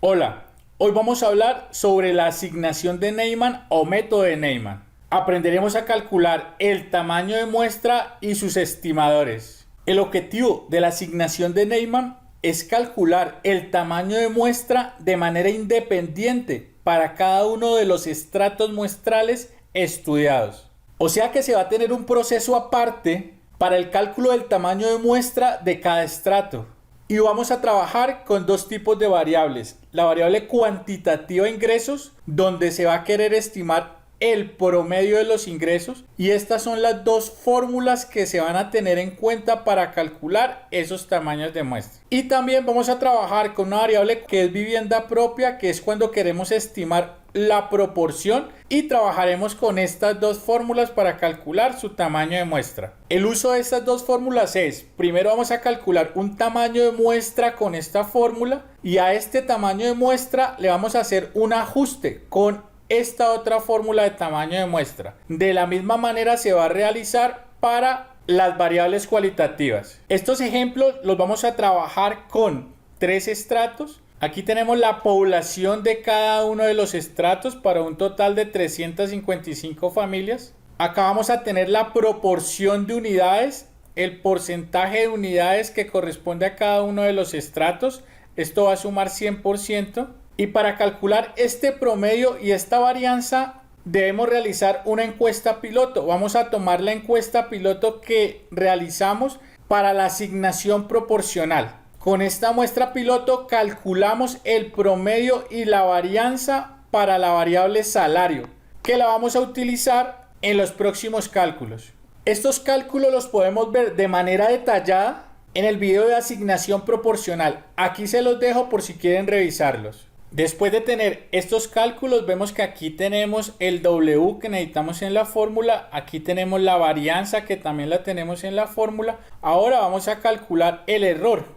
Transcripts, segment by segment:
Hola, hoy vamos a hablar sobre la asignación de Neyman o método de Neyman. Aprenderemos a calcular el tamaño de muestra y sus estimadores. El objetivo de la asignación de Neyman es calcular el tamaño de muestra de manera independiente para cada uno de los estratos muestrales estudiados. O sea que se va a tener un proceso aparte para el cálculo del tamaño de muestra de cada estrato. Y vamos a trabajar con dos tipos de variables. La variable cuantitativa de ingresos, donde se va a querer estimar el promedio de los ingresos. Y estas son las dos fórmulas que se van a tener en cuenta para calcular esos tamaños de muestra. Y también vamos a trabajar con una variable que es vivienda propia, que es cuando queremos estimar la proporción, y trabajaremos con estas dos fórmulas para calcular su tamaño de muestra. El uso de estas dos fórmulas es: primero vamos a calcular un tamaño de muestra con esta fórmula, y a este tamaño de muestra le vamos a hacer un ajuste con esta otra fórmula de tamaño de muestra. De la misma manera se va a realizar para las variables cualitativas. Estos ejemplos los vamos a trabajar con tres estratos. Aquí tenemos la población de cada uno de los estratos para un total de 355 familias. Acá vamos a tener la proporción de unidades, el porcentaje de unidades que corresponde a cada uno de los estratos. Esto va a sumar 100%. Y para calcular este promedio y esta varianza debemos realizar una encuesta piloto. Vamos a tomar la encuesta piloto que realizamos para la asignación proporcional. Con esta muestra piloto calculamos el promedio y la varianza para la variable salario, que la vamos a utilizar en los próximos cálculos. Estos cálculos los podemos ver de manera detallada en el video de asignación proporcional. Aquí se los dejo por si quieren revisarlos. Después de tener estos cálculos, vemos que aquí tenemos el W que necesitamos en la fórmula. Aquí tenemos la varianza que también la tenemos en la fórmula. Ahora vamos a calcular el error.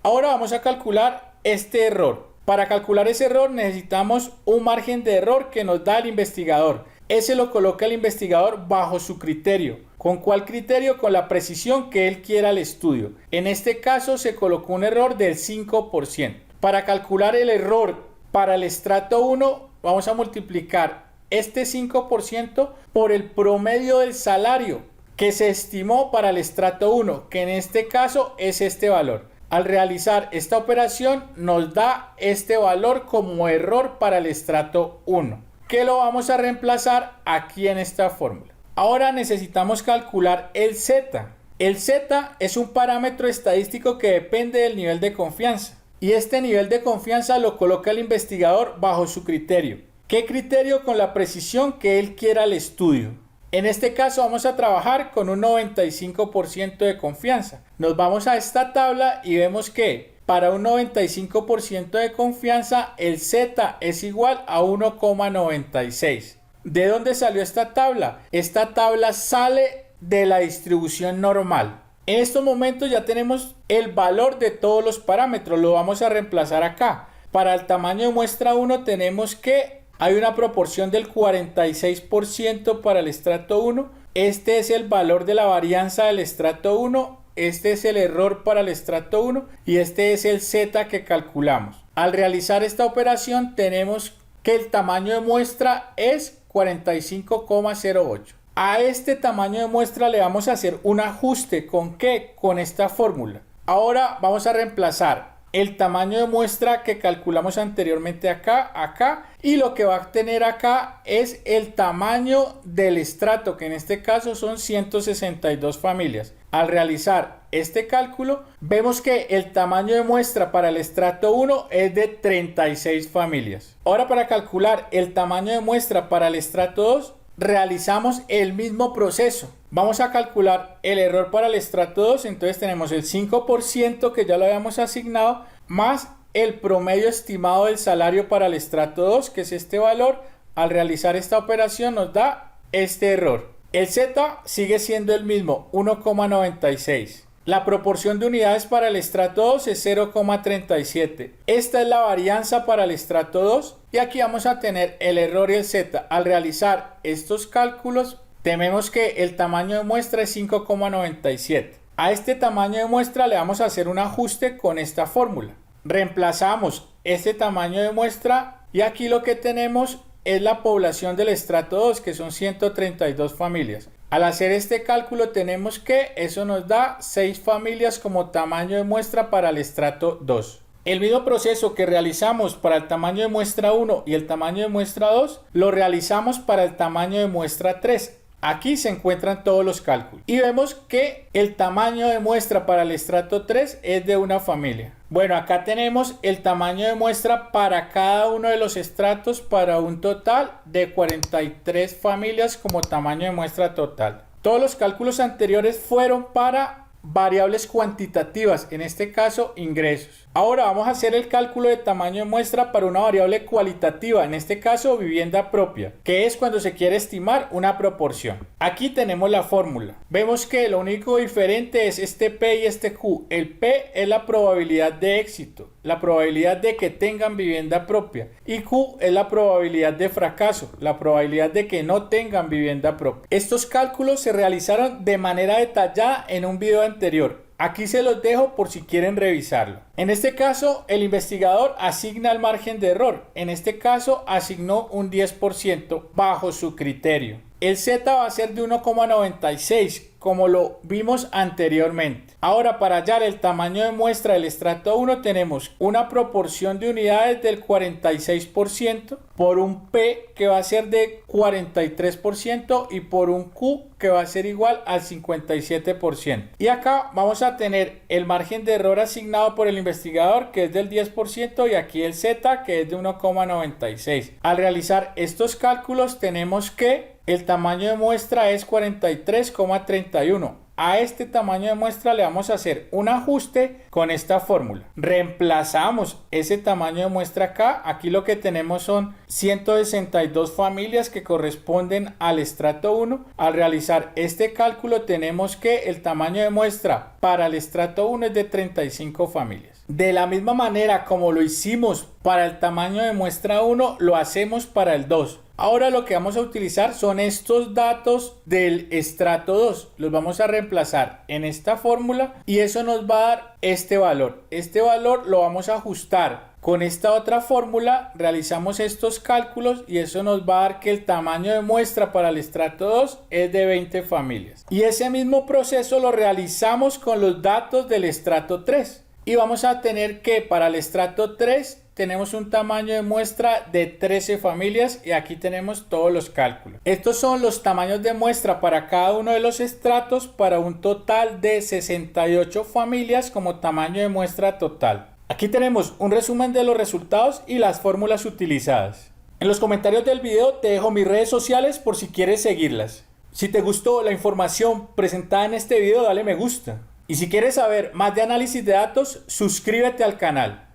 Ahora vamos a calcular este error. Para calcular ese error necesitamos un margen de error que nos da el investigador. Ese lo coloca el investigador bajo su criterio. ¿Con cuál criterio? Con la precisión que él quiera al estudio. En este caso se colocó un error del 5%. Para calcular el error para el estrato 1, vamos a multiplicar este 5% por el promedio del salario que se estimó para el estrato 1, que en este caso es este valor. Al realizar esta operación nos da este valor como error para el estrato 1, que lo vamos a reemplazar aquí en esta fórmula. Ahora necesitamos calcular el Z. El Z es un parámetro estadístico que depende del nivel de confianza. Y este nivel de confianza lo coloca el investigador bajo su criterio. ¿Qué criterio? Con la precisión que él quiera al estudio. En este caso vamos a trabajar con un 95% de confianza. Nos vamos a esta tabla y vemos que para un 95% de confianza el Z es igual a 1,96. ¿De dónde salió esta tabla? Esta tabla sale de la distribución normal. En estos momentos ya tenemos el valor de todos los parámetros. Lo vamos a reemplazar acá. Para el tamaño de muestra 1 tenemos que hay una proporción del 46% para el estrato 1. Este es el valor de la varianza del estrato 1. Este es el error para el estrato 1. Y este es el Z que calculamos. Al realizar esta operación tenemos que el tamaño de muestra es 45,08. A este tamaño de muestra le vamos a hacer un ajuste. ¿Con qué? Con esta fórmula. Ahora vamos a reemplazar el tamaño de muestra que calculamos anteriormente acá, y lo que va a tener acá es el tamaño del estrato, que en este caso son 162 familias. Al realizar este cálculo, vemos que el tamaño de muestra para el estrato 1 es de 36 familias. Ahora, para calcular el tamaño de muestra para el estrato 2, realizamos el mismo proceso. Vamos a calcular el error para el estrato 2, entonces tenemos el 5% que ya lo habíamos asignado, más el promedio estimado del salario para el estrato 2, que es este valor. Al realizar esta operación nos da este error. El Z sigue siendo el mismo, 1,96. La proporción de unidades para el estrato 2 es 0,37. Esta es la varianza para el estrato 2. Y aquí vamos a tener el error y el Z. Al realizar estos cálculos, tenemos que el tamaño de muestra es 5,97. A este tamaño de muestra le vamos a hacer un ajuste con esta fórmula. Reemplazamos este tamaño de muestra y aquí lo que tenemos es la población del estrato 2, que son 132 familias. Al hacer este cálculo tenemos que eso nos da 6 familias como tamaño de muestra para el estrato 2. El mismo proceso que realizamos para el tamaño de muestra 1 y el tamaño de muestra 2, lo realizamos para el tamaño de muestra 3. Aquí se encuentran todos los cálculos y vemos que el tamaño de muestra para el estrato 3 es de una familia. Bueno, acá tenemos el tamaño de muestra para cada uno de los estratos para un total de 43 familias como tamaño de muestra total. Todos los cálculos anteriores fueron para variables cuantitativas, en este caso ingresos. Ahora vamos a hacer el cálculo de tamaño de muestra para una variable cualitativa, en este caso vivienda propia, que es cuando se quiere estimar una proporción. Aquí tenemos la fórmula. Vemos que lo único diferente es este P y este Q. El P es la probabilidad de éxito, la probabilidad de que tengan vivienda propia, y Q es la probabilidad de fracaso, la probabilidad de que no tengan vivienda propia. Estos cálculos se realizaron de manera detallada en un video anterior. Aquí se los dejo por si quieren revisarlo. En este caso, el investigador asigna el margen de error. En este caso, asignó un 10% bajo su criterio. El Z va a ser de 1,96, como lo vimos anteriormente. Ahora, para hallar el tamaño de muestra del estrato 1, tenemos una proporción de unidades del 46% por un P que va a ser de 43% y por un Q que va a ser igual al 57%. Y acá vamos a tener el margen de error asignado por el investigador, que es del 10%, y aquí el Z, que es de 1,96. Al realizar estos cálculos tenemos que el tamaño de muestra es 43,31. A este tamaño de muestra le vamos a hacer un ajuste con esta fórmula. Reemplazamos ese tamaño de muestra acá. Aquí lo que tenemos son 162 familias que corresponden al estrato 1. Al realizar este cálculo tenemos que el tamaño de muestra para el estrato 1 es de 35 familias. De la misma manera como lo hicimos para el tamaño de muestra 1, lo hacemos para el 2. Ahora lo que vamos a utilizar son estos datos del estrato 2. Los vamos a reemplazar en esta fórmula y eso nos va a dar este valor. Este valor lo vamos a ajustar con esta otra fórmula. Realizamos estos cálculos y eso nos va a dar que el tamaño de muestra para el estrato 2 es de 20 familias. Y ese mismo proceso lo realizamos con los datos del estrato 3. Y vamos a tener que para el estrato 3 tenemos un tamaño de muestra de 13 familias y aquí tenemos todos los cálculos. Estos son los tamaños de muestra para cada uno de los estratos para un total de 68 familias como tamaño de muestra total. Aquí tenemos un resumen de los resultados y las fórmulas utilizadas. En los comentarios del video te dejo mis redes sociales por si quieres seguirlas. Si te gustó la información presentada en este video, dale me gusta. Y si quieres saber más de análisis de datos, suscríbete al canal.